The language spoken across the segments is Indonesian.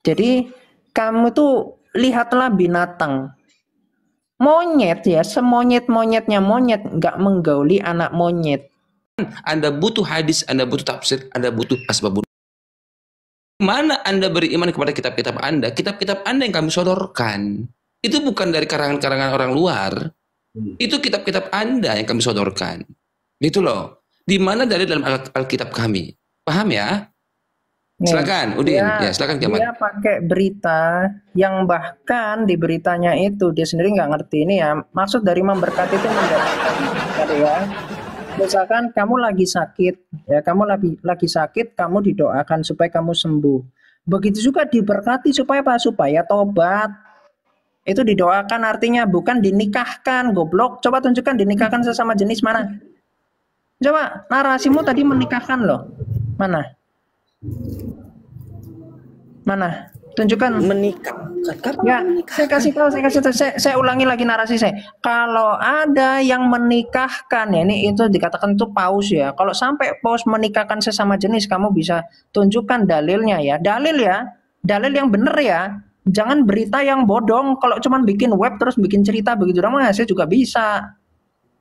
Jadi kamu tuh lihatlah binatang. Monyet ya, semonyet-monyetnya monyet nggak menggauli anak monyet. Anda butuh hadis, Anda butuh tafsir, Anda butuh asbabun. Mana Anda beriman kepada kitab-kitab Anda? Kitab-kitab Anda yang kami sodorkan. Itu bukan dari karangan-karangan orang luar. Itu kitab-kitab Anda yang kami sodorkan. Gitu loh. Di mana dari dalam Alkitab kami. Paham ya? Silakan, Udin. Ya, silakan Kiamat. Dia pakai berita yang bahkan di beritanya itu dia sendiri nggak ngerti ini ya. Maksud dari memberkati itu mendoakan ya. Misalkan kamu lagi sakit, ya kamu lagi sakit, kamu didoakan supaya kamu sembuh. Begitu juga diberkati supaya apa? Supaya tobat. Itu didoakan artinya bukan dinikahkan, goblok. Coba tunjukkan dinikahkan sesama jenis mana? Coba narasimu tadi menikahkan loh. Mana? Mana? Tunjukkan. Menikahkan. Ya, saya kasih tahu, saya ulangi lagi narasi saya. Kalau ada yang menikahkan, ya ini itu dikatakan itu paus ya. Kalau sampai paus menikahkan sesama jenis, kamu bisa tunjukkan dalilnya ya. Dalil yang benar ya. Jangan berita yang bodong. Kalau cuma bikin web terus bikin cerita begitu doang, saya juga bisa.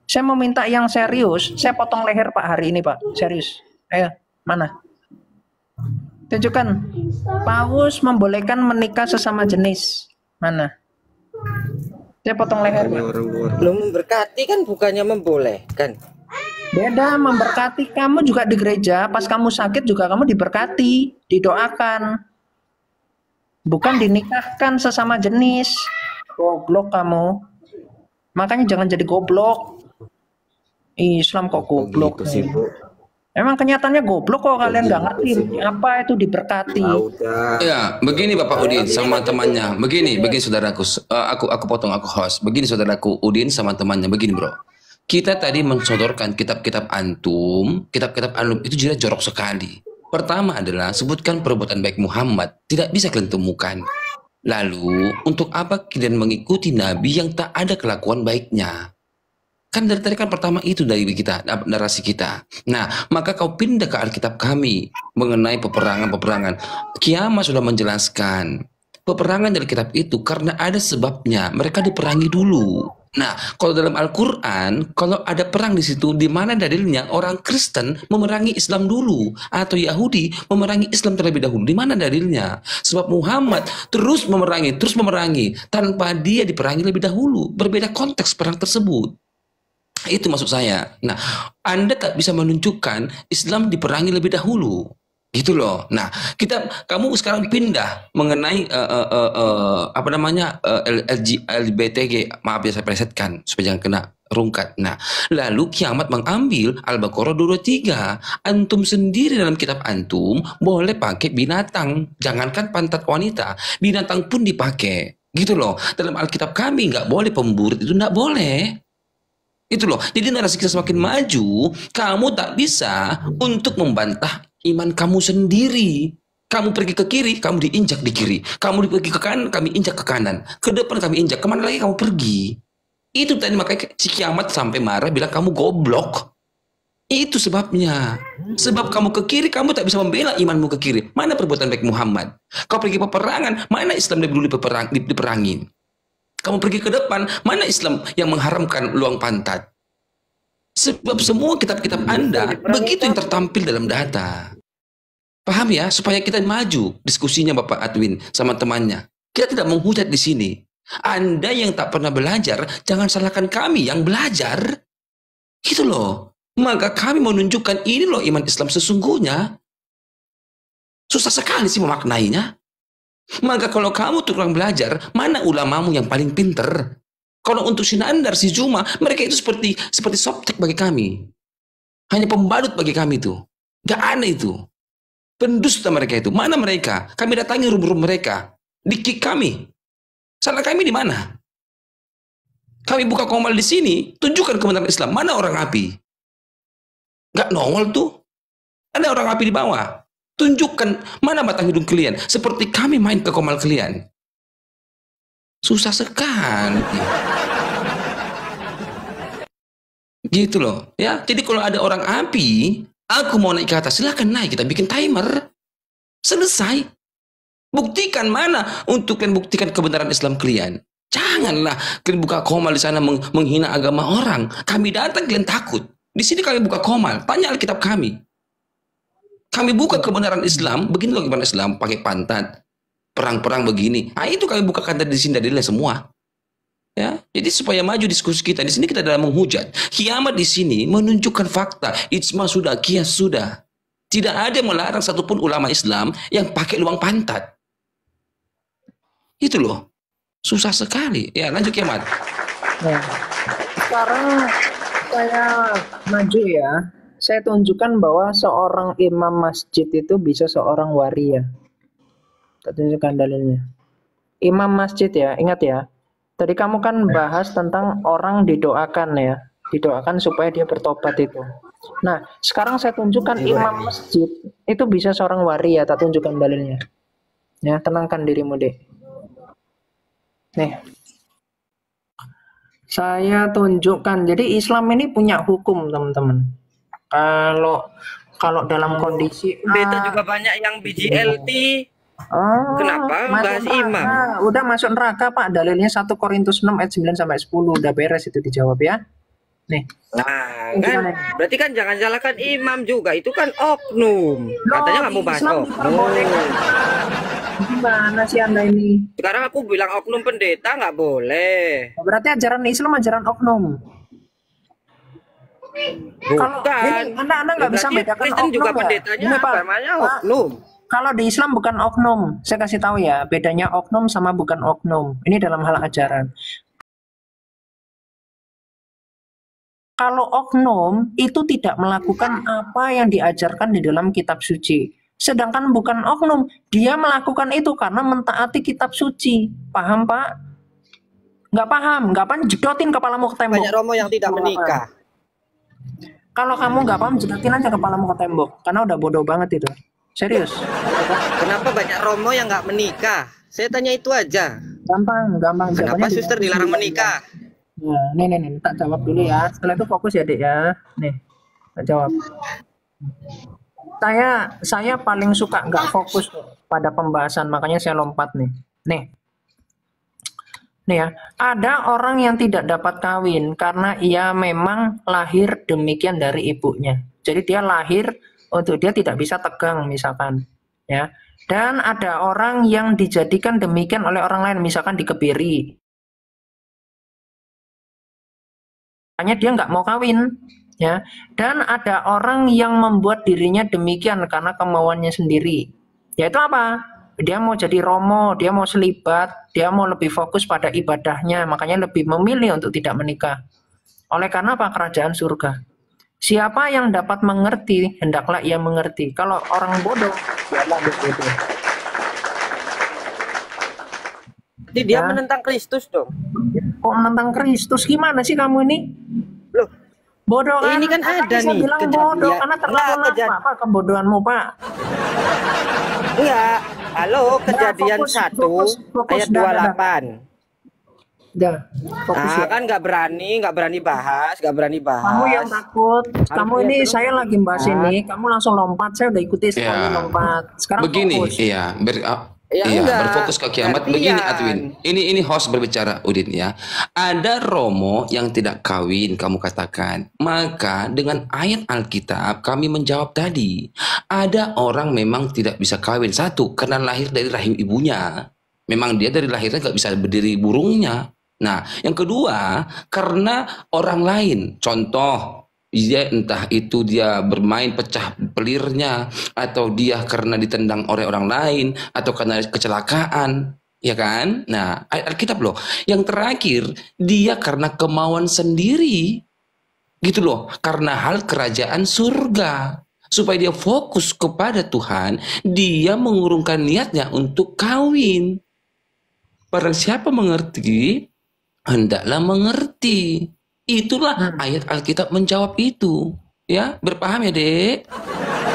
Saya mau minta yang serius. Saya potong leher Pak hari ini Pak. Serius. Ayo, mana? Tunjukkan. Paus membolehkan menikah sesama jenis. Mana? Saya potong leher. Belum memberkati kan bukannya membolehkan. Beda, memberkati. Kamu juga di gereja, pas kamu sakit juga kamu diberkati, didoakan. Bukan dinikahkan sesama jenis. Goblok kamu. Makanya jangan jadi goblok. Islam kok goblok sih. Emang kenyataannya goblok kok kalian nggak ngerti apa itu diberkati. Ya, begini Bapak Udin sama temannya. Begini saudaraku. Aku potong, aku host. Begini saudaraku Udin sama temannya. Begini bro. Kita tadi mensodorkan kitab-kitab antum itu jelas jorok sekali. Pertama adalah sebutkan perbuatan baik Muhammad. Tidak bisa kalian temukan. Lalu, untuk apa kalian mengikuti Nabi yang tak ada kelakuan baiknya? Kan dari tadi kan pertama itu dari kita, narasi kita. Nah, maka kau pindah ke Alkitab kami mengenai peperangan-peperangan. Kiamat sudah menjelaskan. Peperangan dari kitab itu karena ada sebabnya. Mereka diperangi dulu. Nah, kalau dalam Al-Quran, kalau ada perang di situ, di mana dalilnya orang Kristen memerangi Islam dulu, atau Yahudi memerangi Islam terlebih dahulu? Di mana dalilnya? Sebab Muhammad terus memerangi, tanpa dia diperangi lebih dahulu. Berbeda konteks perang tersebut. Itu maksud saya. Nah, Anda tak bisa menunjukkan Islam diperangi lebih dahulu. Gitu loh. Nah, kamu sekarang pindah mengenai LGBTG. Maaf ya saya plesetkan supaya jangan kena rungkat. Nah, lalu Kiamat mengambil Al-Baqarah 223. Antum sendiri dalam kitab antum boleh pakai binatang. Jangankan pantat wanita, binatang pun dipakai. Gitu loh. Dalam Alkitab kami nggak boleh pemburit, itu nggak boleh. Itu loh. Jadi narasi kita semakin maju, kamu tak bisa untuk membantah iman kamu sendiri. Kamu pergi ke kiri, kamu diinjak di kiri. Kamu pergi ke kanan, kami injak ke kanan. Ke depan kami injak, kemana lagi kamu pergi? Itu tadi makanya si Kiamat sampai marah bilang kamu goblok. Itu sebabnya. Sebab kamu ke kiri, kamu tak bisa membela imanmu ke kiri. Mana perbuatan baik Muhammad? Kau pergi peperangan, mana Islam lebih dulu diperangin? Kamu pergi ke depan, mana Islam yang mengharamkan luang pantat? Sebab semua kitab-kitab Anda begitu yang tertampil dalam data. Paham ya? Supaya kita maju diskusinya Bapak Adwin sama temannya. Kita tidak menghujat di sini. Anda yang tak pernah belajar, jangan salahkan kami yang belajar. Gitu loh. Maka kami menunjukkan ini loh iman Islam sesungguhnya. Susah sekali sih memaknainya. Maka kalau kamu tukang belajar, mana ulamamu yang paling pinter? Kalau untuk si Nandar, si Juma, mereka itu seperti softtek bagi kami. Hanya pembalut bagi kami itu. Gak aneh itu. Pendusta mereka itu. Mana mereka? Kami datangi rumah mereka. Di-kick kami. Salah kami di mana? Kami buka komal di sini, tunjukkan kebenaran Islam. Mana orang api? Gak nongol tuh. Ada orang api di bawah. Tunjukkan mana batang hidung kalian. Seperti kami main ke komal kalian. Susah sekali. Gitu loh. Ya, jadi kalau ada orang api, aku mau naik ke atas, silahkan naik. Kita bikin timer. Selesai. Buktikan mana untuk kalian buktikan kebenaran Islam kalian. Janganlah kalian buka komal di sana menghina agama orang. Kami datang kalian takut. Di sini kami buka komal, tanya Alkitab kami. Kami buka kebenaran Islam, begini loh kebenaran Islam, pakai pantat, perang-perang begini. Ah itu kami bukakan di sini dalilnya semua. Ya, jadi supaya maju diskusi kita di sini kita dalam menghujat. Kiamat di sini menunjukkan fakta. Ijma sudah, kias sudah. Tidak ada yang melarang satupun ulama Islam yang pakai lubang pantat. Itu loh. Susah sekali. Ya, lanjut Kiamat. Nah, sekarang saya maju ya. Saya tunjukkan bahwa seorang imam masjid itu bisa seorang waria. Saya tunjukkan dalilnya. Imam masjid ya, ingat ya. Tadi kamu kan bahas tentang orang didoakan ya. Didoakan supaya dia bertobat itu. Nah, sekarang saya tunjukkan imam masjid itu bisa seorang waria. Tak tunjukkan dalilnya. Ya, tenangkan dirimu, Dek. Nih. Saya tunjukkan. Jadi Islam ini punya hukum, teman-teman. Kalau dalam kondisi Beta juga banyak yang BGLT. Kenapa bahas imam? Udah masuk neraka, Pak. Dalilnya 1 Korintus 6 ayat 9 sampai 10. Udah beres itu dijawab ya. Nih. Nah, kan berarti kan jangan salahkan imam juga. Itu kan oknum. Katanya nggak mau bahas oknum. Gimana sih Anda ini? Sekarang aku bilang oknum pendeta nggak boleh. Berarti ajaran Islam ajaran oknum. Kalau ini Anda nggak bisa bedakan Kristen oknum juga ya? pendetanya Ini, Pak. namanya oknum. Kalau di Islam bukan oknum, saya kasih tahu ya, bedanya oknum sama bukan oknum. Ini dalam hal ajaran. Kalau oknum itu tidak melakukan apa yang diajarkan di dalam kitab suci. Sedangkan bukan oknum, dia melakukan itu karena mentaati kitab suci. Paham, Pak? Nggak paham, jedotin kepalamu ke tembok. Banyak romo yang tidak menikah. Kalau kamu nggak paham, jedotin aja kepalamu ke tembok. Karena udah bodoh banget itu. Serius. Kenapa banyak romo yang nggak menikah? Saya tanya itu aja. Gampang. Kenapa suster dilarang menikah? Nah, nih, tak jawab dulu ya. Setelah itu fokus ya, Dek ya. Nih, tak jawab. Saya paling suka nggak fokus pada pembahasan, makanya saya lompat nih. Nih ya, ada orang yang tidak dapat kawin karena ia memang lahir demikian dari ibunya. Jadi dia lahir untuk dia tidak bisa tegang misalkan, ya. Dan ada orang yang dijadikan demikian oleh orang lain, misalkan dikebiri. Hanya dia nggak mau kawin, ya. Dan ada orang yang membuat dirinya demikian karena kemauannya sendiri. Yaitu apa? Dia mau jadi romo, dia mau selibat, dia mau lebih fokus pada ibadahnya, makanya lebih memilih untuk tidak menikah. Oleh karena apa? Kerajaan surga. Siapa yang dapat mengerti, hendaklah ia mengerti. Kalau orang bodoh, biarlah dia bodoh. Jadi dia menentang Kristus dong. Kok menentang Kristus? Gimana sih kamu ini? Loh, bodoh kan? Ini kan ada nih bilang bodoh karena terlalu lama, Pak, kebodohanmu, Pak. Enggak. Halo, kejadian 1 ayat 28. Udah, fokus ya. Kan nggak berani bahas. Kamu yang takut. Kamu ini saya lagi bahas ini, kamu langsung lompat. Saya udah ikuti sekali lompat. Sekarang begini, fokus. Berfokus ke kiamat. Begini, Adwin. Ini host berbicara, Udin ya. Ada romo yang tidak kawin, kamu katakan. Maka dengan ayat Alkitab kami menjawab tadi. Ada orang memang tidak bisa kawin. Satu, karena lahir dari rahim ibunya. Memang dia dari lahirnya nggak bisa berdiri burungnya. Nah, yang kedua, karena orang lain. Contoh, dia entah itu dia bermain pecah pelirnya, atau dia karena ditendang oleh orang lain, atau karena kecelakaan, ya kan? Nah, ayat Alkitab loh. Yang terakhir, dia karena kemauan sendiri, gitu loh. Karena hal kerajaan surga. Supaya dia fokus kepada Tuhan, dia mengurungkan niatnya untuk kawin. Barang siapa mengerti, hendaklah mengerti. Itulah ayat Alkitab menjawab itu. Ya, berpaham ya, Dek?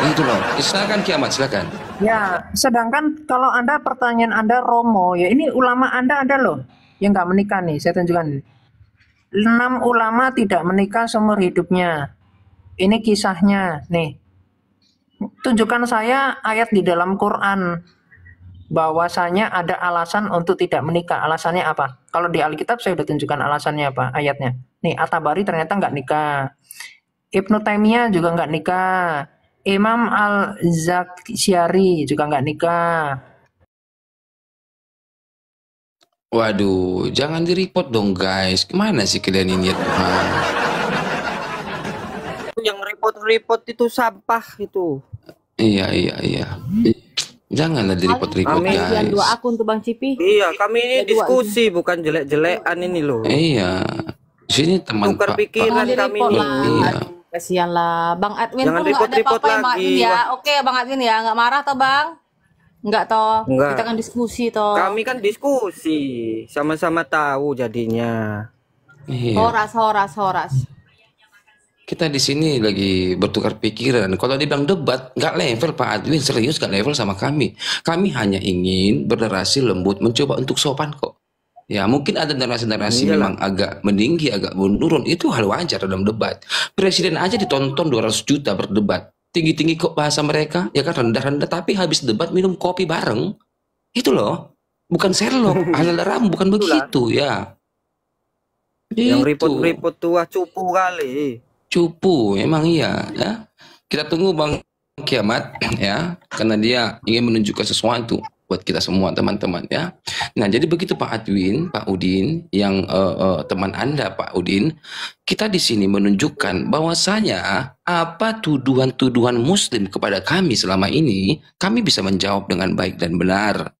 Itu loh. Silakan kiamat, silakan. Ya, sedangkan kalau Anda pertanyaan Anda romo, ya ini ulama Anda ada loh yang nggak menikah nih. Saya tunjukkan. 6 ulama tidak menikah seumur hidupnya. Ini kisahnya nih. Tunjukkan saya ayat di dalam Quran bahwasanya ada alasan untuk tidak menikah. Alasannya apa? Kalau di Alkitab saya udah tunjukkan alasannya apa, ayatnya. Nih, At-Tabari ternyata nggak nikah. Ibnu Taimiyah juga nggak nikah. Imam Al-Zaksyari juga nggak nikah. Waduh, jangan di-report dong guys. Kemana sih kalian ini ya Tuhan? Yang repot-repot itu sampah itu. Iya. Janganlah di-report-report Amin. guys. 2 akun tuh Bang Cipi. Iya, kami ini Ada 2 diskusi bukan jelek-jelekan ini loh. Iya. Di sini teman Tukar Pak. pikiran Jangan kami di-report nih. lah. Iya. Aduh, kasihan lah. Bang Adwin Jangan tuh nggak ada repot-repot apa-apa ya Bang lagi. Adwin ya. Wah. Oke Bang Adwin ya, nggak marah toh Bang? Nggak toh. Enggak. Kita kan diskusi toh. Kami kan diskusi, sama-sama tahu jadinya. Iya. Horas. Kita di sini lagi bertukar pikiran. Kalau dibilang debat, nggak level Pak Adwin, serius nggak level sama kami. Kami hanya ingin bernarasi lembut, mencoba untuk sopan kok. Ya mungkin ada narasi-narasi Iyalah. memang agak meninggi, agak menurun. Itu hal wajar dalam debat. Presiden aja ditonton 200 juta berdebat. Tinggi-tinggi kok bahasa mereka, ya kan rendah-rendah. Tapi habis debat minum kopi bareng. Itu loh. Bukan Sherlock, Alarm, bukan begitu ya. Yang Itu. repot-repot tua cupu kali. Cupu, emang iya ya. Kita tunggu Bang Kiamat ya, karena dia ingin menunjukkan sesuatu buat kita semua teman-teman ya. Nah, jadi begitu Pak Adwin, Pak Udin, yang teman Anda Pak Udin, kita di sini menunjukkan bahwasanya apa tuduhan-tuduhan Muslim kepada kami selama ini, kami bisa menjawab dengan baik dan benar.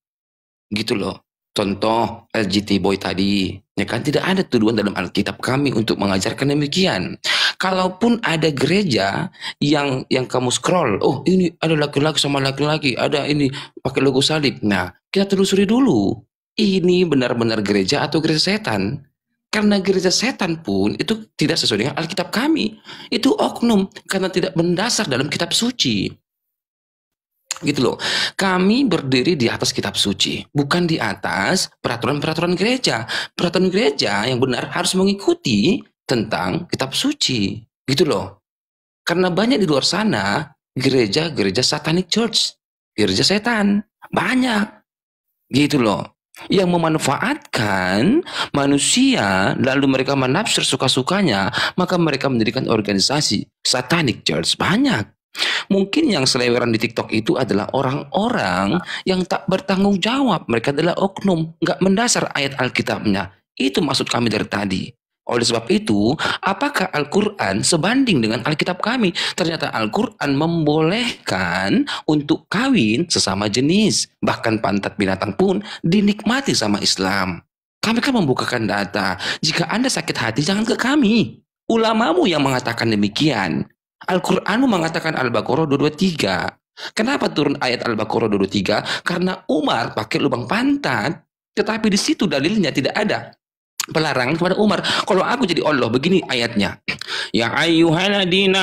Gitu loh. Contoh LGT Boy tadi, ya kan tidak ada tuduhan dalam Alkitab kami untuk mengajarkan demikian. Kalaupun ada gereja yang kamu scroll, oh ini ada laki-laki sama laki-laki, ada ini pakai logo salib. Nah, kita telusuri dulu. Ini benar-benar gereja atau gereja setan? Karena gereja setan pun itu tidak sesuai dengan Alkitab kami. Itu oknum karena tidak mendasar dalam kitab suci. Gitu loh. Kami berdiri di atas kitab suci, bukan di atas peraturan-peraturan gereja. Peraturan gereja yang benar harus mengikuti tentang kitab suci. Gitu loh. Karena banyak di luar sana gereja-gereja satanic church, gereja setan. Banyak. Gitu loh. Yang memanfaatkan manusia lalu mereka menafsir suka-sukanya, maka mereka mendirikan organisasi satanic church. Banyak. Mungkin yang seleweran di TikTok itu adalah orang-orang yang tak bertanggung jawab. Mereka adalah oknum, nggak mendasar ayat Alkitabnya. Itu maksud kami dari tadi. Oleh sebab itu, apakah Al-Quran sebanding dengan Alkitab kami? Ternyata Al-Quran membolehkan untuk kawin sesama jenis. Bahkan pantat binatang pun dinikmati sama Islam. Kami kan membukakan data. Jika Anda sakit hati, jangan ke kami. Ulamamu yang mengatakan demikian. Al-Quran mengatakan Al-Baqarah 223. Kenapa turun ayat Al-Baqarah 223? Karena Umar pakai lubang pantat, tetapi di situ dalilnya tidak ada pelarangan kepada Umar. Kalau aku jadi Allah, begini ayatnya. Ya ayyuhalladzina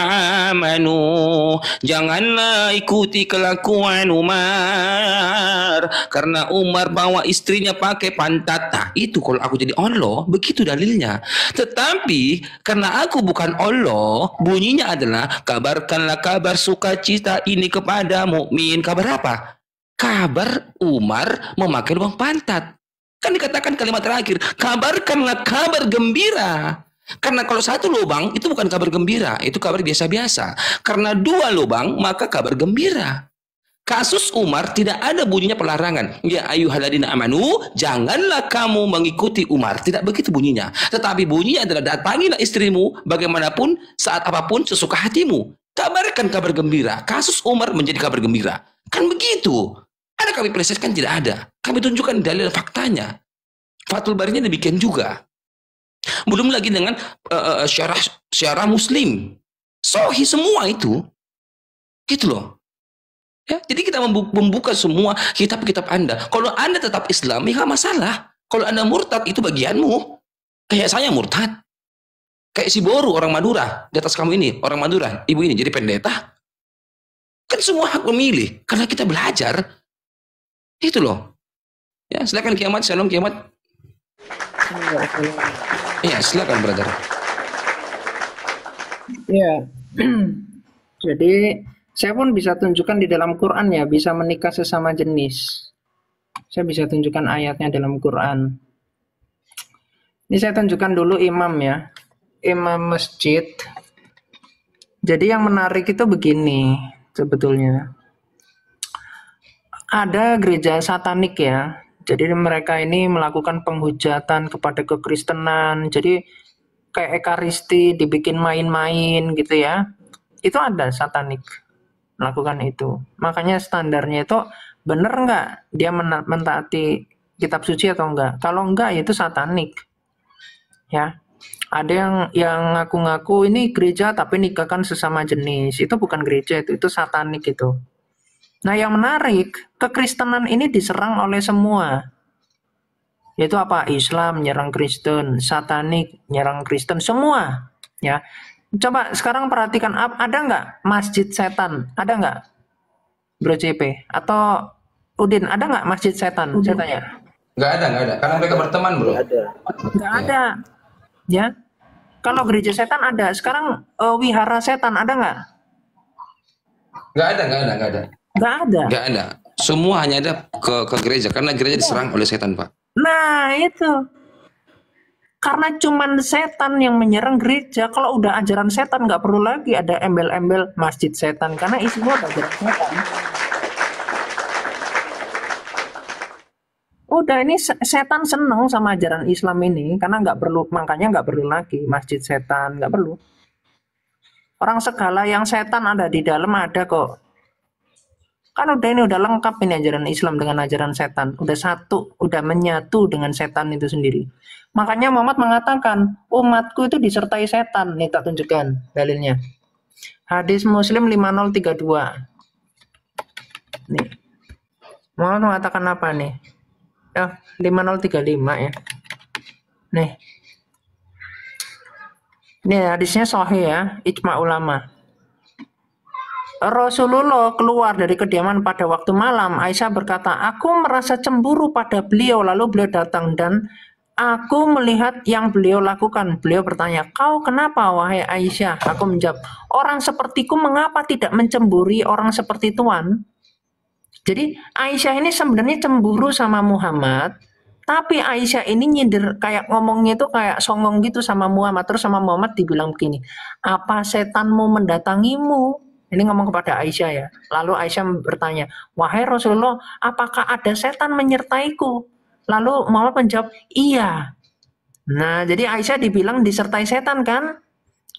amanu, janganlah ikuti kelakuan Umar. Karena Umar bawa istrinya pakai pantat. Nah, itu kalau aku jadi Allah, begitu dalilnya. Tetapi karena aku bukan Allah, bunyinya adalah kabarkanlah kabar sukacita ini kepada mukmin. Kabar apa? Kabar Umar memakai lubang pantat. Kan dikatakan kalimat terakhir, kabarkanlah kabar gembira. Karena kalau satu lubang itu bukan kabar gembira, itu kabar biasa-biasa. Karena 2 lubang maka kabar gembira. Kasus Umar tidak ada bunyinya pelarangan. Ya ayyuhalladzina amanu, janganlah kamu mengikuti Umar. Tidak begitu bunyinya. Tetapi bunyinya adalah datangilah istrimu bagaimanapun, saat apapun sesuka hatimu. Kabarkan kabar gembira. Kasus Umar menjadi kabar gembira. Kan begitu. Ada kami presiskan tidak ada. Kami tunjukkan dalil faktanya. Fathul Barinya demikian juga. Belum lagi dengan syarah Muslim. Sahih semua itu. Gitu loh. Ya, jadi kita membuka semua kitab-kitab Anda. Kalau Anda tetap Islam, ya nggak masalah. Kalau Anda murtad, itu bagianmu. Kayak saya murtad. Kayak si Boru, orang Madura. Di atas kamu ini, orang Madura. Ibu ini jadi pendeta. Kan semua hak memilih. Karena kita belajar. Itu loh. Ya, silakan Kiamat, Shalom Kiamat. Iya, silakan brother. Ya. Jadi saya pun bisa tunjukkan di dalam Quran ya, bisa menikah sesama jenis. Saya bisa tunjukkan ayatnya dalam Quran. Ini saya tunjukkan dulu imam ya. Imam masjid. Jadi yang menarik itu begini sebetulnya. Ada gereja satanik ya. Jadi mereka ini melakukan penghujatan kepada kekristenan. Jadi kayak ekaristi dibikin main-main gitu ya. Itu ada satanik melakukan itu. Makanya standarnya itu bener nggak dia mentaati kitab suci atau enggak. Kalau enggak ya itu satanik. Ya. Ada yang ngaku-ngaku ini gereja tapi nikahkan sesama jenis. Itu bukan gereja, itu satanik itu. Nah, yang menarik, kekristenan ini diserang oleh semua. Yaitu apa? Islam nyerang Kristen, satanik nyerang Kristen, semua. Ya. Coba sekarang perhatikan, ada nggak masjid setan? Ada nggak? Bro CP atau Udin, ada nggak masjid setan? Saya tanya. Nggak ada. Karena mereka berteman, bro. Nggak ada. Ya, kalau gereja setan ada. Sekarang wihara setan ada nggak? Nggak ada. Nggak ada. Semua hanya ada ke gereja karena gereja diserang oleh setan, Pak. Nah itu, karena cuman setan yang menyerang gereja. Kalau udah ajaran setan nggak perlu lagi ada embel-embel masjid setan karena isinya ada ajaran setan. Udah ini setan seneng sama ajaran Islam ini karena nggak perlu, makanya nggak perlu lagi masjid setan, nggak perlu. Orang segala yang setan ada di dalam ada kok. Kan udah lengkap ini ajaran Islam dengan ajaran setan, udah satu, udah menyatu dengan setan itu sendiri. Makanya Muhammad mengatakan umatku itu disertai setan. Nih tak tunjukkan dalilnya. Hadis Muslim 5032. Nih. Muhammad mengatakan apa nih? Ya, 5035 ya. Nih. Ini hadisnya sahih ya, ijma ulama. Rasulullah keluar dari kediaman pada waktu malam. Aisyah berkata, aku merasa cemburu pada beliau. Lalu beliau datang dan aku melihat yang beliau lakukan. Beliau bertanya, kau kenapa wahai Aisyah? Aku menjawab, orang sepertiku mengapa tidak mencemburi orang seperti Tuan? Jadi Aisyah ini sebenarnya cemburu sama Muhammad, tapi Aisyah ini nyindir, kayak ngomongnya itu kayak songong gitu sama Muhammad. Terus sama Muhammad dibilang begini, apa setanmu mendatangimu? Ini ngomong kepada Aisyah ya. Lalu Aisyah bertanya, wahai Rasulullah, apakah ada setan menyertaiku? Lalu Muhammad menjawab, iya. Nah, jadi Aisyah dibilang disertai setan kan?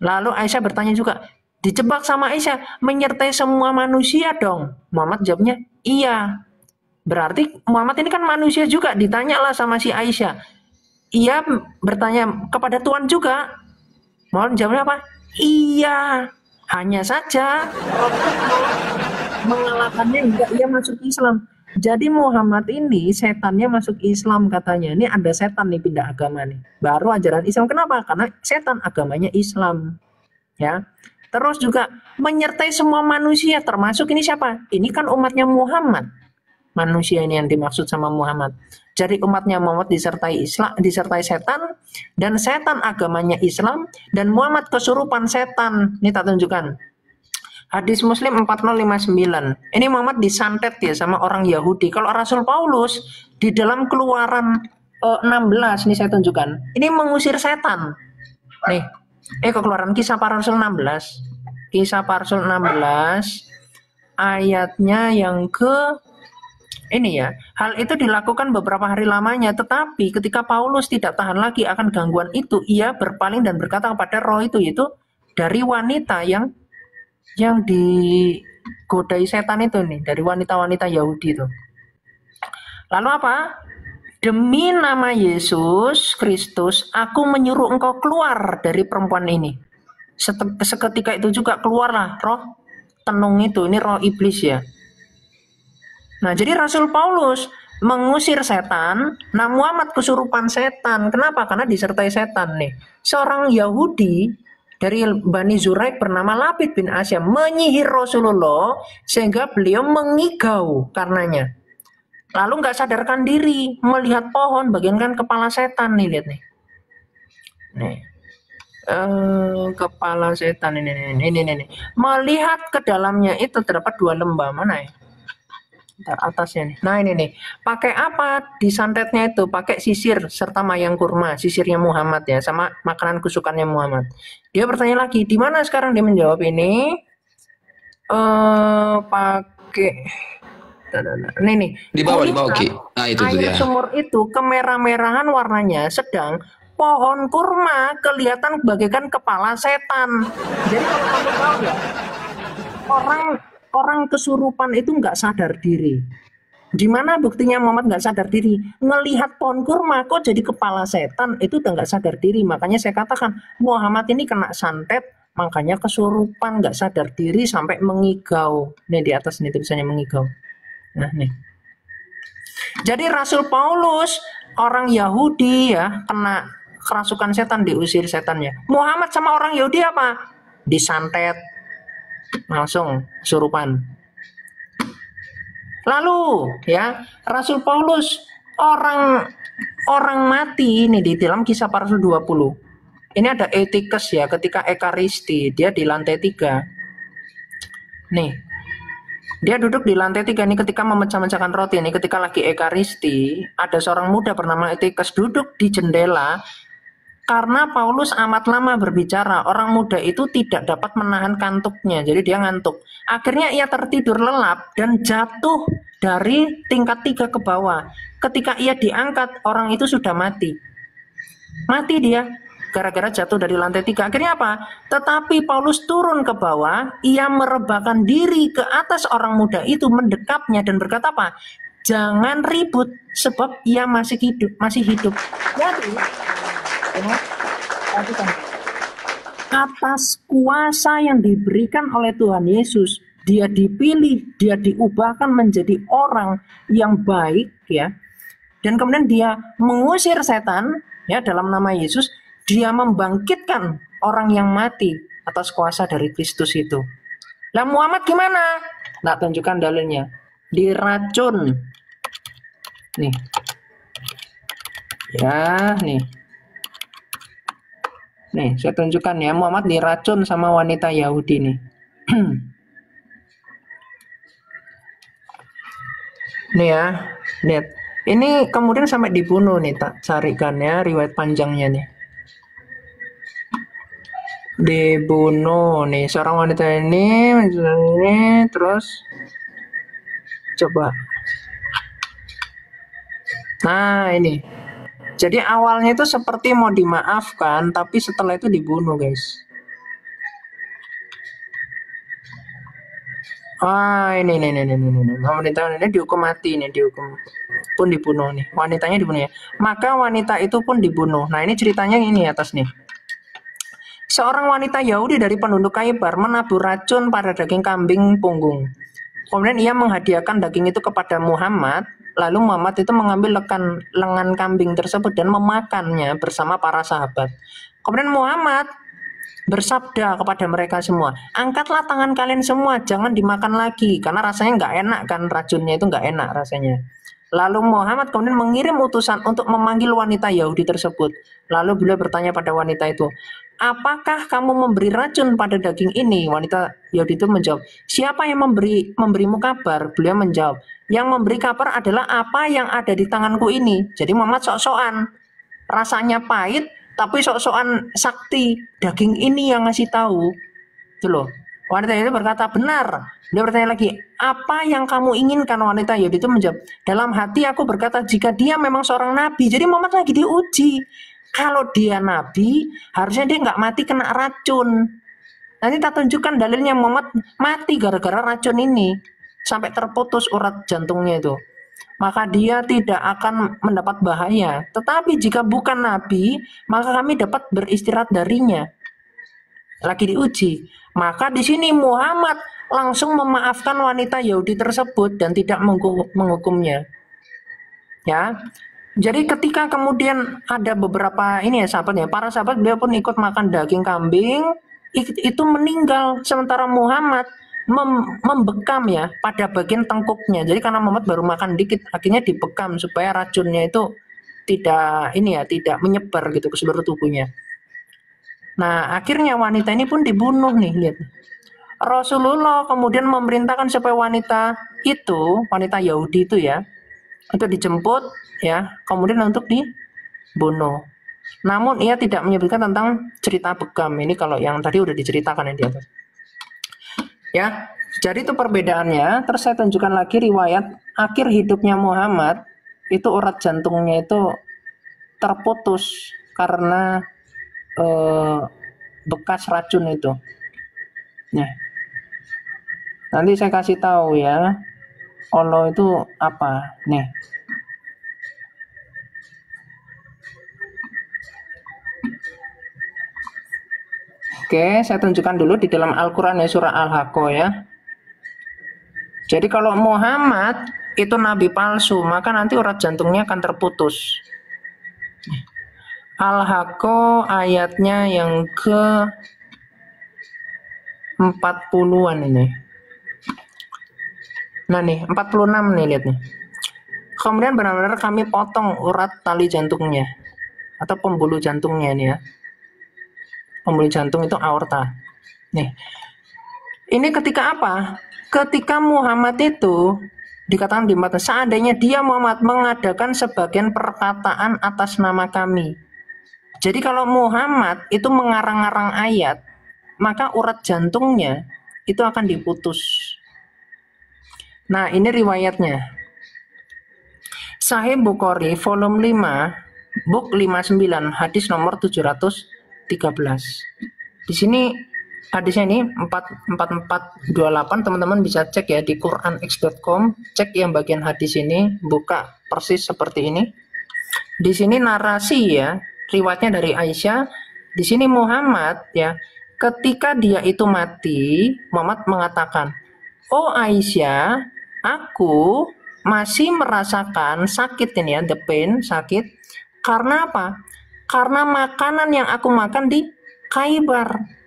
Lalu Aisyah bertanya juga, dijebak sama Aisyah, menyertai semua manusia dong. Muhammad jawabnya, iya. Berarti Muhammad ini kan manusia juga, ditanyalah sama si Aisyah. Ia bertanya kepada Tuhan juga. Muhammad jawabnya apa? Iya. Hanya saja mengalahkannya enggak, ia masuk Islam. Jadi Muhammad ini setannya masuk Islam katanya. Ini ada setan nih pindah agama nih. Baru ajaran Islam. Kenapa? Karena setan agamanya Islam. Ya. Terus juga menyertai semua manusia, termasuk ini siapa? Ini kan umatnya Muhammad. Manusia ini yang dimaksud sama Muhammad. Jadi umatnya Muhammad disertai Islam, disertai setan, dan setan agamanya Islam, dan Muhammad kesurupan setan. Ini tak tunjukkan. Hadis Muslim 4059. Ini Muhammad disantet ya sama orang Yahudi. Kalau Rasul Paulus di dalam Keluaran 16, ini saya tunjukkan. Ini mengusir setan. Nih. Keluaran Kisah Para Rasul 16. Kisah Para Rasul 16 ayatnya yang ke ini ya. Hal itu dilakukan beberapa hari lamanya, tetapi ketika Paulus tidak tahan lagi akan gangguan itu, ia berpaling dan berkata kepada roh itu, yaitu dari wanita yang digodai setan itu nih, dari wanita-wanita Yahudi itu. Lalu apa? Demi nama Yesus Kristus, aku menyuruh engkau keluar dari perempuan ini. Seketika itu juga keluarlah roh tenung itu, ini roh iblis ya. Nah, jadi Rasul Paulus mengusir setan, nah Muhammad kesurupan setan. Kenapa? Karena disertai setan nih. Seorang Yahudi dari Bani Zuraik bernama Labid bin Asyam menyihir Rasulullah sehingga beliau mengigau karenanya. Lalu nggak sadarkan diri, melihat pohon, bagian kan kepala setan nih, lihat nih. Nih. Kepala setan ini. Melihat ke dalamnya itu terdapat dua lembah, mana ya? Ntar atasnya nih. Nah ini nih, pakai apa disantetnya itu? Pakai sisir serta mayang kurma, sisirnya Muhammad ya, sama makanan kesukaannya Muhammad. Dia bertanya lagi, di mana sekarang? Dia menjawab ini, pakai, nih, Di bawah Ki. Nah itu tuh air dia. sumur itu kemerah-merahan warnanya, sedang pohon kurma kelihatan bagaikan kepala setan. Jadi kalau kamu tahu ya, orang kesurupan itu nggak sadar diri. Di mana buktinya Muhammad nggak sadar diri? Ngelihat pohon kurma kok jadi kepala setan, itu udah nggak sadar diri. Makanya saya katakan Muhammad ini kena santet, makanya kesurupan, nggak sadar diri sampai mengigau. Nih di atas nih tulisannya mengigau. Nah nih. Jadi Rasul Paulus orang Yahudi ya kena kerasukan setan, diusir setannya. Muhammad sama orang Yahudi apa? Disantet, langsung kesurupan. Lalu ya Rasul Paulus orang mati ini di dalam Kisah Para Rasul 20. Ini ada Etikus ya ketika Ekaristi, dia di lantai 3. Nih. Dia duduk di lantai 3 nih ketika memecah-mecahkan roti nih, ketika lagi Ekaristi, ada seorang muda bernama Etikus duduk di jendela. Karena Paulus amat lama berbicara, orang muda itu tidak dapat menahan kantuknya, jadi dia ngantuk. Akhirnya ia tertidur lelap dan jatuh dari tingkat 3 ke bawah. Ketika ia diangkat, orang itu sudah mati. Mati dia, gara-gara jatuh dari lantai 3. Akhirnya apa? Tetapi Paulus turun ke bawah, ia merebahkan diri ke atas orang muda itu, mendekapnya dan berkata apa? Jangan ribut, sebab ia masih hidup. Jadi, atas kuasa yang diberikan oleh Tuhan Yesus, dia dipilih, dia diubahkan menjadi orang yang baik ya. Dan kemudian dia mengusir setan ya dalam nama Yesus, dia membangkitkan orang yang mati atas kuasa dari Kristus itu. Lah Muhammad gimana? Nah, tunjukkan dalilnya. Diracun. Nih. Ya, nih. Nih, saya tunjukkan ya, Muhammad diracun sama wanita Yahudi nih. Nih ya, lihat. Ini kemudian sampai dibunuh nih, tak carikan ya riwayat panjangnya nih. Dibunuh nih seorang wanita ini, terus coba. Nah, ini. Jadi awalnya itu seperti mau dimaafkan, tapi setelah itu dibunuh, guys. Ini. Wanita ini dihukum mati nih, dihukum pun dibunuh nih. Wanitanya dibunuh ya. Maka wanita itu pun dibunuh. Nah, ini ceritanya ini atas nih. Seorang wanita Yahudi dari penduduk Khaybar menabur racun pada daging kambing punggung. Kemudian ia menghadiahkan daging itu kepada Muhammad. Lalu Muhammad itu mengambil lengan kambing tersebut dan memakannya bersama para sahabat. Kemudian Muhammad bersabda kepada mereka semua, angkatlah tangan kalian semua, jangan dimakan lagi, karena rasanya nggak enak kan, racunnya itu nggak enak rasanya. Lalu Muhammad kemudian mengirim utusan untuk memanggil wanita Yahudi tersebut. Lalu beliau bertanya pada wanita itu, apakah kamu memberi racun pada daging ini? Wanita Yahudi itu menjawab, siapa yang memberimu kabar? Beliau menjawab, yang memberi kabar adalah apa yang ada di tanganku ini. Jadi Muhammad sok-sokan, rasanya pahit, tapi sok-sokan sakti. Daging ini yang ngasih tahu. Itu loh. Wanita itu berkata, benar. Dia bertanya lagi, apa yang kamu inginkan? Wanita Yahudi itu menjawab, dalam hati aku berkata, jika dia memang seorang nabi. Jadi Muhammad lagi diuji. Kalau dia nabi, harusnya dia nggak mati kena racun. Nanti tak tunjukkan dalilnya Muhammad mati gara-gara racun ini. Sampai terputus urat jantungnya itu. Maka dia tidak akan mendapat bahaya. Tetapi jika bukan nabi, maka kami dapat beristirahat darinya. Lagi diuji. Maka di sini Muhammad langsung memaafkan wanita Yahudi tersebut dan tidak menghukumnya. Ya. Jadi ketika kemudian ada beberapa ini ya sahabatnya, para sahabat beliau pun ikut makan daging kambing, itu meninggal, sementara Muhammad membekam ya pada bagian tengkuknya. Jadi karena Muhammad baru makan dikit, akhirnya dibekam supaya racunnya itu tidak tidak menyebar gitu ke seluruh tubuhnya. Nah, akhirnya wanita ini pun dibunuh nih, lihat. Rasulullah kemudian memerintahkan supaya wanita Yahudi itu ya, untuk dijemput ya, kemudian untuk dibunuh. Namun ia tidak menyebutkan tentang cerita begam. Ini kalau yang tadi udah diceritakan yang di atas. Ya, jadi itu perbedaannya. Terus saya tunjukkan lagi riwayat akhir hidupnya Muhammad, itu urat jantungnya itu terputus karena bekas racun itu. Nah, nanti saya kasih tahu ya, Allah itu apa. Nih. Oke, saya tunjukkan dulu di dalam Al-Quran ya, surah Al-Haqqah ya. Jadi kalau Muhammad itu nabi palsu, maka nanti urat jantungnya akan terputus. Al-Haqqah ayatnya yang ke 40-an ini. Nah nih, 46 nih, lihat nih. Kemudian benar-benar kami potong urat tali jantungnya atau pembuluh jantungnya ini ya. Pembuluh jantung itu aorta. Nih. Ini ketika apa? Ketika Muhammad itu dikatakan di mata, seandainya dia Muhammad mengadakan sebagian perkataan atas nama kami. Jadi kalau Muhammad itu mengarang-arang ayat, maka urat jantungnya itu akan diputus. Nah, ini riwayatnya. Sahih Bukhari volume 5, book 59, hadis nomor 713. Di sini hadisnya ini 4428, teman-teman bisa cek ya di quranx.com, cek yang bagian hadis ini, buka persis seperti ini. Di sini narasi ya, riwayatnya dari Aisyah. Di sini Muhammad ya, ketika dia itu mati, Muhammad mengatakan, "Oh Aisyah, aku masih merasakan sakit ini ya, the pain, sakit. Karena apa? Karena makanan yang aku makan di Khaybar."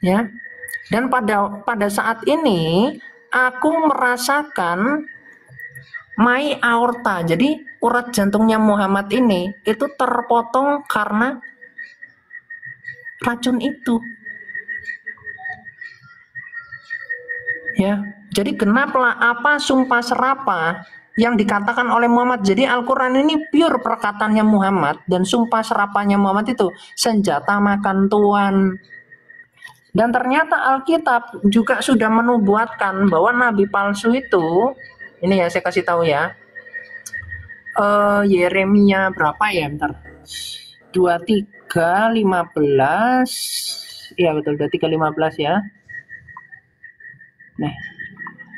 Ya. Dan pada saat ini aku merasakan my aorta. Jadi urat jantungnya Muhammad ini itu terpotong karena racun itu. Ya. Jadi genaplah apa sumpah serapah yang dikatakan oleh Muhammad. Jadi Al-Quran ini pure perkataannya Muhammad, dan sumpah serapahnya Muhammad itu senjata makan tuan. Dan ternyata Alkitab juga sudah menubuatkan bahwa nabi palsu itu, ini ya saya kasih tahu ya, Yeremia berapa ya, bentar, 23:15, iya betul, 23:15 ya. Nah,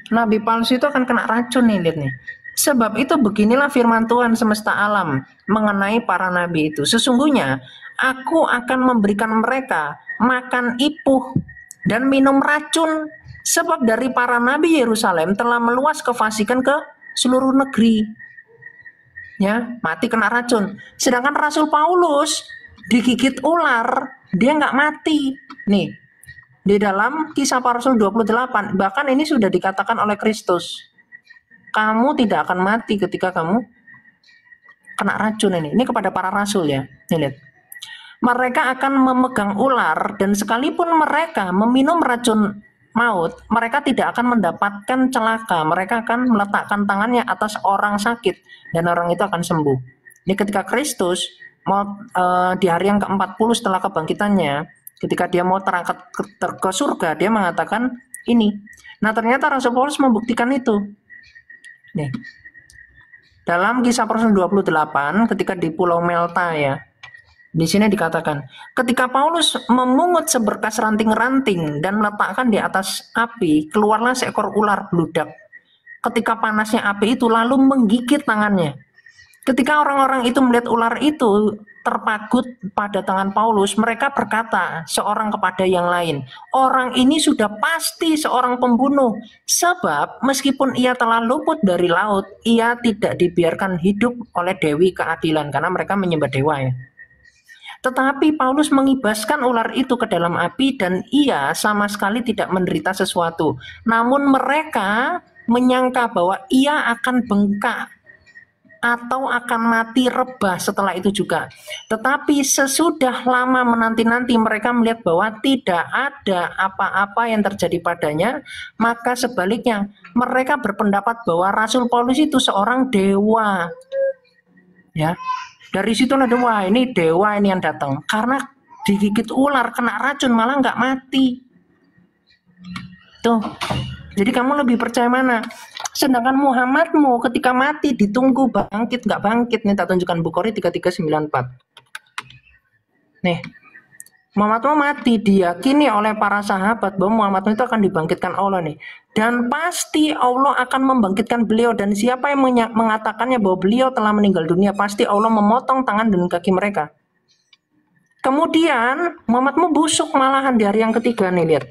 nabi palsu itu akan kena racun nih, lihat nih. Sebab itu beginilah firman Tuhan semesta alam mengenai para nabi itu. Sesungguhnya aku akan memberikan mereka makan ipuh dan minum racun, sebab dari para nabi Yerusalem telah meluas kefasikan ke seluruh negeri. Ya, mati kena racun. Sedangkan Rasul Paulus digigit ular, dia nggak mati. Nih, di dalam Kisah Para Rasul 28, bahkan ini sudah dikatakan oleh Kristus, kamu tidak akan mati ketika kamu kena racun ini. Ini kepada para rasul ya. Nih, lihat. Mereka akan memegang ular, dan sekalipun mereka meminum racun maut, mereka tidak akan mendapatkan celaka. Mereka akan meletakkan tangannya atas orang sakit, dan orang itu akan sembuh. Ini ketika Kristus mau di hari yang ke-40 setelah kebangkitannya, ketika dia mau terangkat ke surga, dia mengatakan ini. Nah, ternyata Rasul Paulus membuktikan itu. Nih. Dalam Kisah Para Rasul 28, ketika di Pulau Melta ya, di sini dikatakan, ketika Paulus memungut seberkas ranting-ranting dan meletakkan di atas api, keluarlah seekor ular beludak. Ketika panasnya api itu lalu menggigit tangannya. Ketika orang-orang itu melihat ular itu terpagut pada tangan Paulus, mereka berkata seorang kepada yang lain, orang ini sudah pasti seorang pembunuh, sebab meskipun ia telah luput dari laut, ia tidak dibiarkan hidup oleh Dewi Keadilan, karena mereka menyembah dewa ya. Tetapi Paulus mengibaskan ular itu ke dalam api, dan ia sama sekali tidak menderita sesuatu. Namun mereka menyangka bahwa ia akan bengkak. atau akan mati rebah setelah itu juga. Tetapi sesudah lama menanti-nanti mereka melihat bahwa tidak ada apa-apa yang terjadi padanya, maka sebaliknya mereka berpendapat bahwa Rasul Paulus itu seorang dewa. Ya, dari situ ada wah ini dewa ini yang datang karena digigit ular kena racun malah nggak mati. Tuh, jadi kamu lebih percaya mana? Sedangkan Muhammadmu ketika mati ditunggu bangkit nggak bangkit. Nih tak tunjukkan Bukhari 3394. Nih, Muhammadmu mati diyakini oleh para sahabat bahwa Muhammadmu itu akan dibangkitkan Allah nih. Dan pasti Allah akan membangkitkan beliau. Dan siapa yang mengatakannya bahwa beliau telah meninggal dunia, pasti Allah memotong tangan dan kaki mereka. Kemudian Muhammadmu busuk malahan di hari yang ketiga nih, lihat.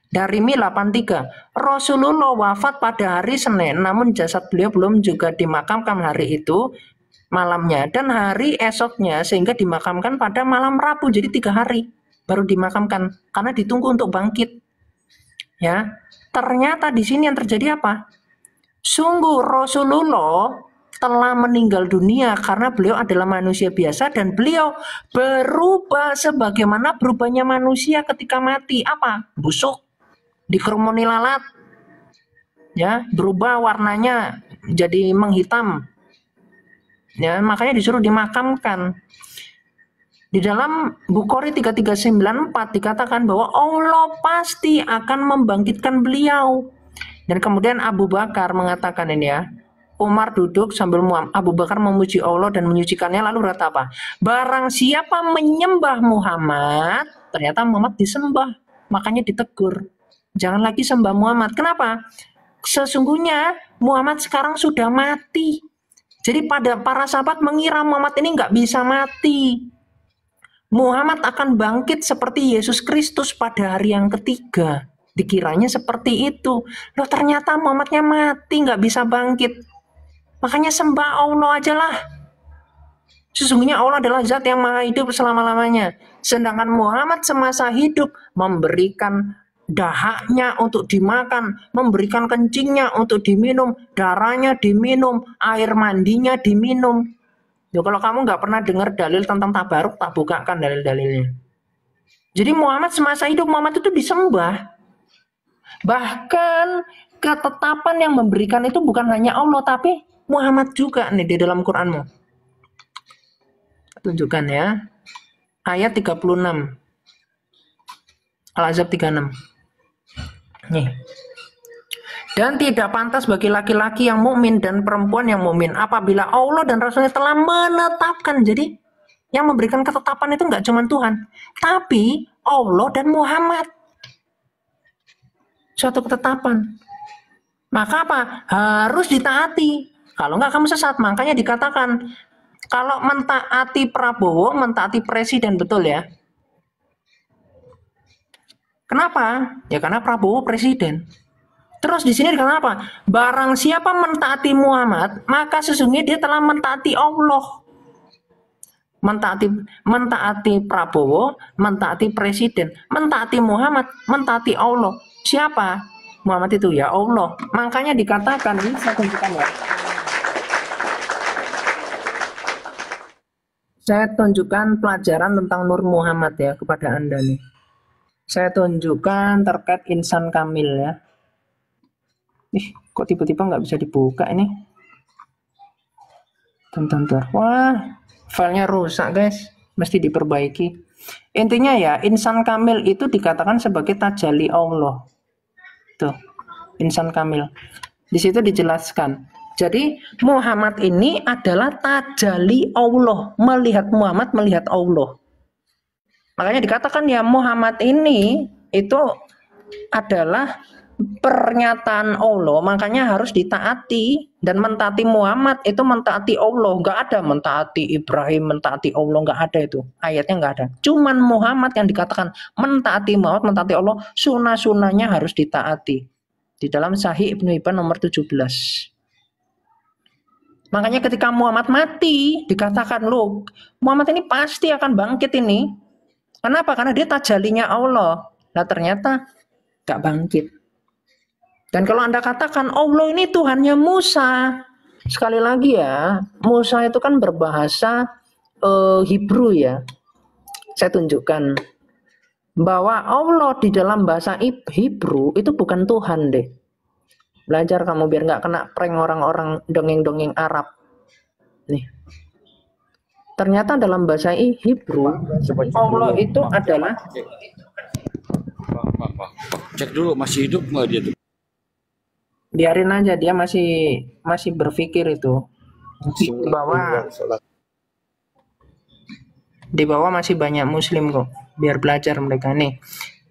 Dari Mi 83, Rasulullah wafat pada hari Senin, namun jasad beliau belum juga dimakamkan hari itu malamnya dan hari esoknya, sehingga dimakamkan pada malam Rabu. Jadi 3 hari baru dimakamkan karena ditunggu untuk bangkit. Ya, ternyata di sini yang terjadi apa? Sungguh Rasulullah telah meninggal dunia karena beliau adalah manusia biasa dan beliau berubah sebagaimana berubahnya manusia ketika mati. Apa? Busuk, dikerumuni lalat, ya, berubah warnanya jadi menghitam, ya, makanya disuruh dimakamkan. Di dalam Bukhari 3394 dikatakan bahwa Allah pasti akan membangkitkan beliau. Dan kemudian Abu Bakar mengatakan ini, ya, Umar duduk sambil Abu Bakar memuji Allah dan menyucikannya, lalu berkata apa? Barang siapa menyembah Muhammad, ternyata Muhammad disembah, makanya ditegur. Jangan lagi sembah Muhammad. Kenapa? Sesungguhnya Muhammad sekarang sudah mati. Jadi pada para sahabat mengira Muhammad ini nggak bisa mati. Muhammad akan bangkit seperti Yesus Kristus pada hari yang ketiga. Dikiranya seperti itu. Loh ternyata Muhammadnya mati, nggak bisa bangkit. Makanya sembah Allah aja lah. Sesungguhnya Allah adalah zat yang maha hidup selama-lamanya. Sedangkan Muhammad semasa hidup memberikan dahaknya untuk dimakan, memberikan kencingnya untuk diminum, darahnya diminum, air mandinya diminum. Ya, kalau kamu nggak pernah dengar dalil tentang tabaruk, tak bukakan dalil-dalilnya. Jadi Muhammad semasa hidup, Muhammad itu disembah. Bahkan ketetapan yang memberikan itu bukan hanya Allah, tapi Muhammad juga nih di dalam Quranmu. Tunjukkan ya. Ayat 36. Al-Ahzab 36. Nih. Dan tidak pantas bagi laki-laki yang mukmin dan perempuan yang mukmin apabila Allah dan Rasulnya telah menetapkan. Jadi yang memberikan ketetapan itu nggak cuma Tuhan, tapi Allah dan Muhammad. Suatu ketetapan. Maka apa? Harus ditaati. Kalau nggak kamu sesat. Makanya dikatakan kalau mentaati Prabowo, mentaati presiden, betul ya? Kenapa? Ya karena Prabowo presiden. Terus di sini dikatakan apa? Barang siapa mentaati Muhammad, maka sesungguhnya dia telah mentaati Allah. Mentaati Prabowo, mentaati presiden, mentaati Muhammad, mentaati Allah. Siapa? Muhammad itu ya Allah. Makanya dikatakan, ini saya tunjukkan ya. Saya tunjukkan pelajaran tentang Nur Muhammad ya kepada Anda nih. Saya tunjukkan terkait insan kamil ya. Kok tiba-tiba nggak bisa dibuka ini? Bentar. Wah, filenya rusak guys. Mesti diperbaiki. Intinya ya, insan kamil itu dikatakan sebagai tajalli Allah. Tuh, insan kamil. Di situ dijelaskan. Jadi Muhammad ini adalah tajalli Allah. Melihat Muhammad, melihat Allah. Makanya dikatakan ya Muhammad ini itu adalah pernyataan Allah, makanya harus ditaati. Dan mentaati Muhammad itu mentaati Allah. Nggak ada mentaati Ibrahim, mentaati Allah, nggak ada itu. Ayatnya nggak ada. Cuman Muhammad yang dikatakan mentaati Muhammad, mentaati Allah, sunnah-sunnahnya harus ditaati. Di dalam Sahih Ibnu Hibban nomor 17. Makanya ketika Muhammad mati, dikatakan loh, Muhammad ini pasti akan bangkit ini. Kenapa? Karena dia tajalinya Allah. Nah ternyata gak bangkit. Dan kalau Anda katakan Allah ini Tuhannya Musa, Sekali lagi ya, Musa itu kan berbahasa Hebrew ya. Saya tunjukkan bahwa Allah di dalam bahasa Hebrew itu bukan Tuhan deh. Belajar kamu biar nggak kena prank orang-orang dongeng-dongeng Arab. Nih. Ternyata dalam bahasa Hebrew Allah itu adalah Cek dulu masih hidup nggak dia tuh? biarin aja dia masih berpikir itu di bawah masih banyak muslim kok, biar belajar mereka nih.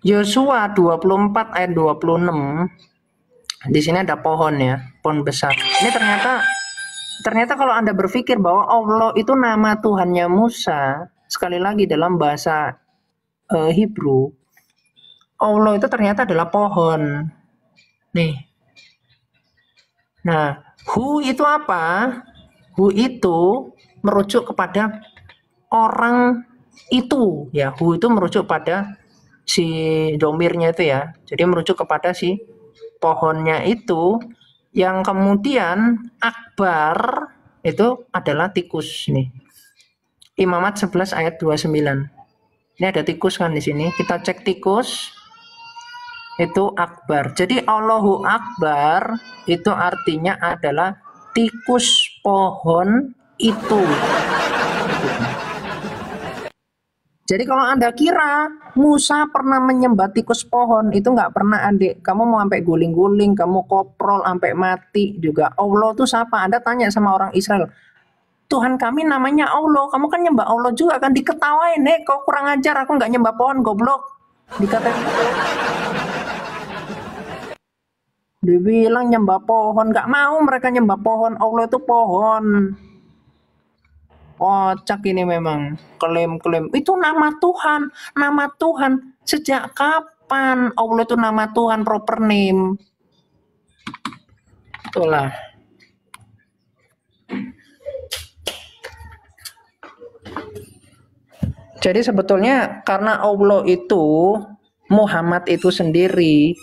Yosua 24 ayat 26. Di sini ada pohon ya, pohon besar. Ini ternyata kalau Anda berpikir bahwa Allah itu nama Tuhannya Musa, sekali lagi dalam bahasa Hebrew, Allah itu ternyata adalah pohon. Nih. Nah, hu itu apa? Hu itu merujuk kepada orang itu ya. Hu itu merujuk pada si domirnya itu ya. Jadi merujuk kepada si pohonnya itu, yang kemudian akbar itu adalah tikus nih. Imamat 11 ayat 29. Ini ada tikus kan di sini. Kita cek tikus. Itu akbar. Jadi Allahu Akbar itu artinya adalah tikus pohon itu. Jadi kalau Anda kira Musa pernah menyembah tikus pohon, itu nggak pernah, adik. Kamu mau sampai guling-guling, kamu koprol sampai mati juga. Allah itu siapa? Anda tanya sama orang Israel, Tuhan kami namanya Allah. Kamu kan nyembah Allah juga kan, diketawain, kau kurang ajar, aku nggak nyembah pohon, goblok. Dikatain gitu. Dibilang nyembah pohon, nggak mau mereka nyembah pohon. Allah itu pohon. Kocak ini memang, klaim-klaim itu nama Tuhan. Nama Tuhan sejak kapan Allah itu nama Tuhan, proper name? Itulah. Jadi sebetulnya karena Allah itu Muhammad itu sendiri,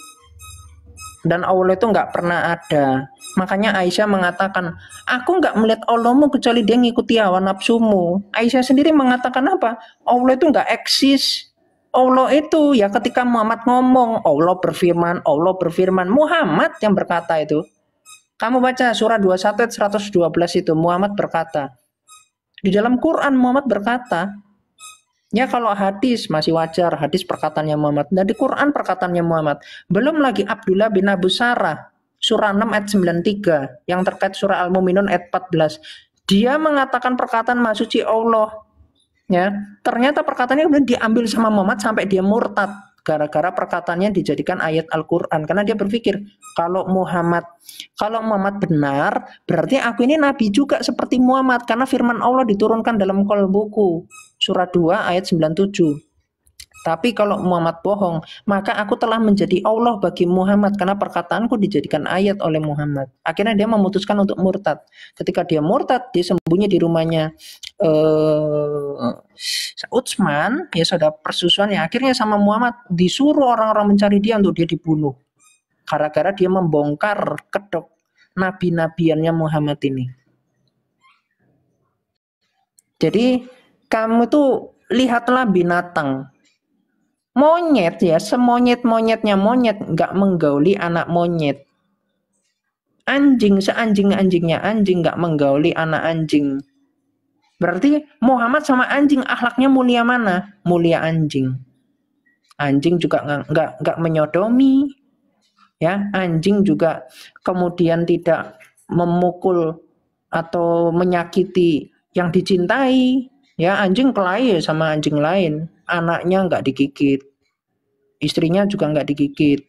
dan Allah itu nggak pernah ada. Makanya Aisyah mengatakan, aku nggak melihat Allahmu kecuali dia ngikuti hawa nafsumu. Aisyah sendiri mengatakan apa? Allah itu nggak eksis. Allah itu ya ketika Muhammad ngomong, Allah berfirman. Muhammad yang berkata itu. Kamu baca surah 21 ayat 112 itu, Muhammad berkata. Di dalam Quran Muhammad berkata. Ya kalau hadis masih wajar, hadis perkataannya Muhammad. Nah di Quran perkataannya Muhammad. Belum lagi Abdullah bin Abu Sarah, surah 6 ayat 93, yang terkait surah Al-Mu'minun ayat 14. Dia mengatakan perkataan Maha Suci Allah. Ya, ternyata perkataannya kemudian diambil sama Muhammad sampai dia murtad. Gara-gara perkataannya dijadikan ayat Al-Quran. Karena dia berpikir, kalau Muhammad benar, berarti aku ini nabi juga seperti Muhammad. Karena firman Allah diturunkan dalam qalbuku. Surah 2 ayat 97. Tapi kalau Muhammad bohong, maka aku telah menjadi Allah bagi Muhammad. Karena perkataanku dijadikan ayat oleh Muhammad. Akhirnya dia memutuskan untuk murtad. Ketika dia murtad, dia sembunyi di rumahnya Utsman, ya sudah persusuan yang akhirnya sama Muhammad disuruh orang-orang mencari dia untuk dia dibunuh. Gara-gara dia membongkar kedok nabi-nabiannya Muhammad ini. Jadi kamu tuh lihatlah binatang. Monyet ya, semonyet-monyetnya monyet nggak menggauli anak monyet. Anjing seanjing-anjingnya anjing nggak menggauli anak anjing. Berarti Muhammad sama anjing akhlaknya mulia mana? Mulia anjing. Anjing juga nggak menyodomi, ya. Anjing juga kemudian tidak memukul atau menyakiti yang dicintai. Ya, anjing kelahi sama anjing lain. Anaknya nggak digigit, istrinya juga nggak digigit.